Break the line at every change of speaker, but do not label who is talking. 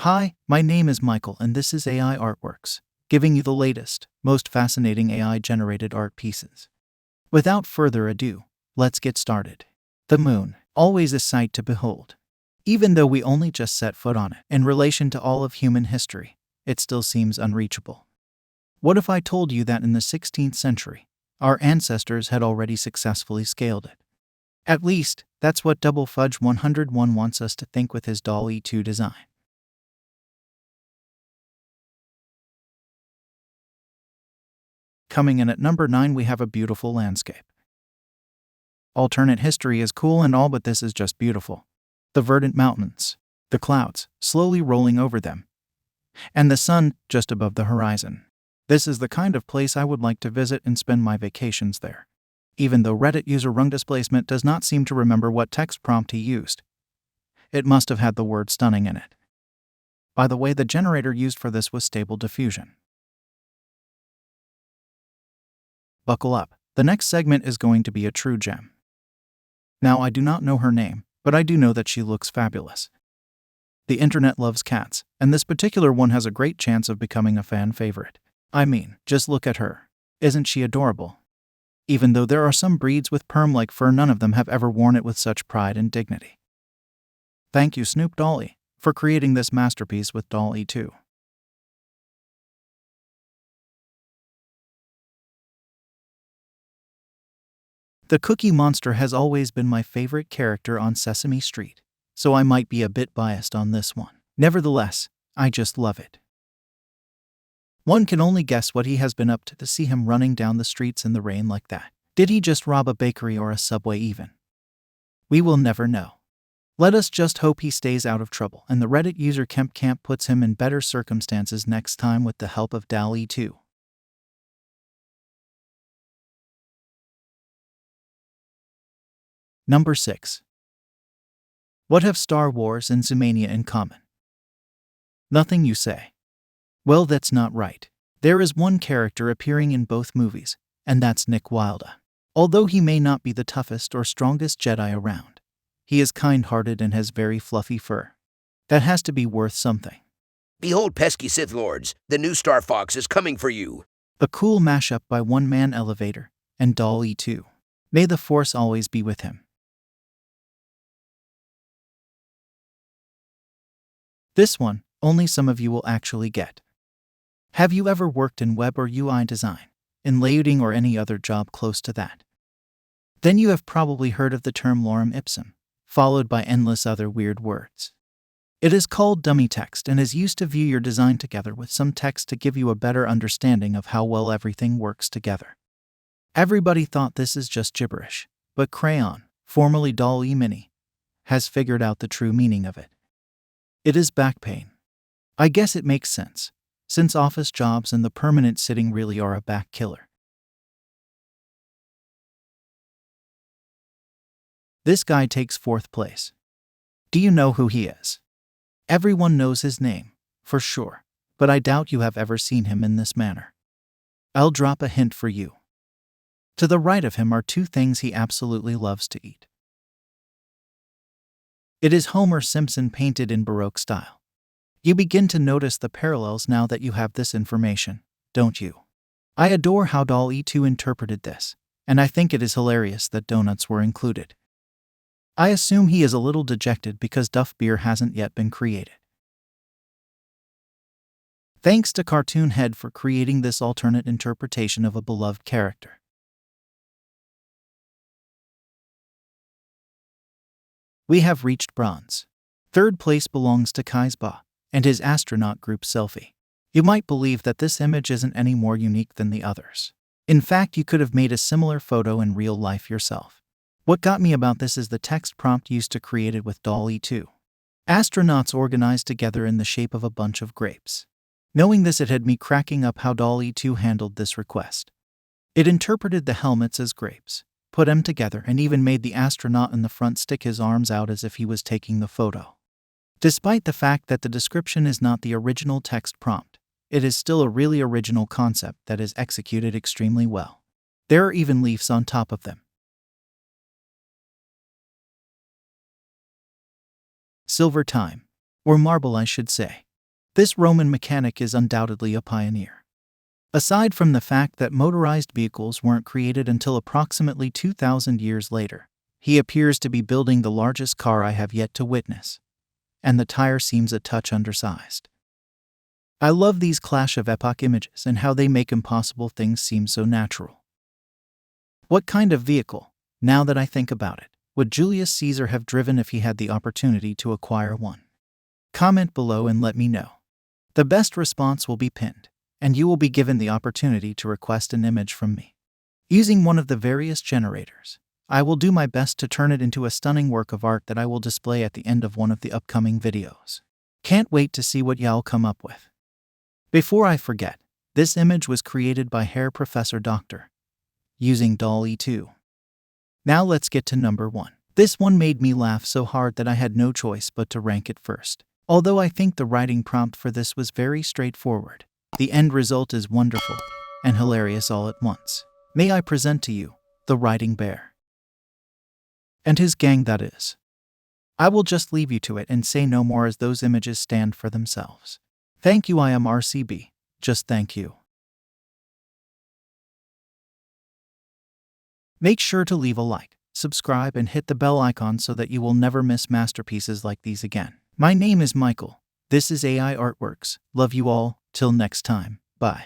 Hi, my name is Michael and this is AIArtworks, giving you the latest, most fascinating AI-generated art pieces. Without further ado, let's get started. The moon, always a sight to behold. Even though we only just set foot on it, in relation to all of human history, it still seems unreachable. What if I told you that in the 16th century, our ancestors had already successfully scaled it? At least, that's what Double Fudge 101 wants us to think with his Dall-e 2 design. Coming in at number 9, we have a beautiful landscape. Alternate history is cool and all, but this is just beautiful. The verdant mountains, the clouds slowly rolling over them, and the sun just above the horizon. This is the kind of place I would like to visit and spend my vacations there. Even though Reddit user Rung Displacement does not seem to remember what text prompt he used, it must have had the word stunning in it. By the way, the generator used for this was StableDiffusion. Buckle up, the next segment is going to be a true gem. Now, I do not know her name, but I do know that she looks fabulous. The internet loves cats, and this particular one has a great chance of becoming a fan favorite. I mean, just look at her. Isn't she adorable? Even though there are some breeds with perm-like fur, none of them have ever worn it with such pride and dignity. Thank you, Snoop Dalle-e, for creating this masterpiece with Dall-e 2. The Cookie Monster has always been my favorite character on Sesame Street, so I might be a bit biased on this one. Nevertheless, I just love it. One can only guess what he has been up to see him running down the streets in the rain like that. Did he just rob a bakery or a Subway even? We will never know. Let us just hope he stays out of trouble and the Reddit user Kemp Camp puts him in better circumstances next time with the help of Dalle-e 2. Number 6. What have Star Wars and Zoomania in common? Nothing, you say. Well, that's not right. There is one character appearing in both movies, and that's Nick Wilde. Although he may not be the toughest or strongest Jedi around, he is kind-hearted and has very fluffy fur. That has to be worth something.
Behold, pesky Sith Lords, the new Star Fox is coming for you.
A cool mashup by One Man Elevator and Dall-e 2. May the Force always be with him. This one, only some of you will actually get. Have you ever worked in web or UI design, in layouting or any other job close to that? Then you have probably heard of the term lorem ipsum, followed by endless other weird words. It is called dummy text and is used to view your design together with some text to give you a better understanding of how well everything works together. Everybody thought this is just gibberish, but Craiyon, formerly Dall-e Mini, has figured out the true meaning of it. It is back pain. I guess it makes sense, since office jobs and the permanent sitting really are a back killer. This guy takes 4th place. Do you know who he is? Everyone knows his name, for sure, but I doubt you have ever seen him in this manner. I'll drop a hint for you. To the right of him are 2 things he absolutely loves to eat. It is Homer Simpson painted in Baroque style. You begin to notice the parallels now that you have this information, don't you? I adore how Dall-e 2 interpreted this, and I think it is hilarious that donuts were included. I assume he is a little dejected because Duff Beer hasn't yet been created. Thanks to Cartoon Head for creating this alternate interpretation of a beloved character. We have reached bronze. 3rd place belongs to Kaisba and his astronaut group selfie. You might believe that this image isn't any more unique than the others. In fact, you could have made a similar photo in real life yourself. What got me about this is the text prompt used to create it with Dall-e 2. Astronauts organized together in the shape of a bunch of grapes. Knowing this, it had me cracking up how Dall-e 2 handled this request. It interpreted the helmets as grapes, put them together, and even made the astronaut in the front stick his arms out as if he was taking the photo. Despite the fact that the description is not the original text prompt, it is still a really original concept that is executed extremely well. There are even leaves on top of them. Silver time. Or marble, I should say. This Roman mechanic is undoubtedly a pioneer. Aside from the fact that motorized vehicles weren't created until approximately 2,000 years later, he appears to be building the largest car I have yet to witness, and the tire seems a touch undersized. I love these clash of epoch images and how they make impossible things seem so natural. What kind of vehicle, now that I think about it, would Julius Caesar have driven if he had the opportunity to acquire one? Comment below and let me know. The best response will be pinned, and you will be given the opportunity to request an image from me. Using one of the various generators, I will do my best to turn it into a stunning work of art that I will display at the end of one of the upcoming videos. Can't wait to see what y'all come up with. Before I forget, this image was created by Hair Professor Doctor, using Dalle-e 2. Now let's get to number 1. This one made me laugh so hard that I had no choice but to rank it first. Although I think the writing prompt for this was very straightforward, the end result is wonderful and hilarious all at once. May I present to you the writing bear and his gang, that is. I will just leave you to it and say no more, as those images stand for themselves. Thank you. I am RCB. Just thank you. Make sure to leave a like, subscribe, and hit the bell icon so that you will never miss masterpieces like these again. My name is Michael. This is AI Artworks. Love you all. Till next time. Bye.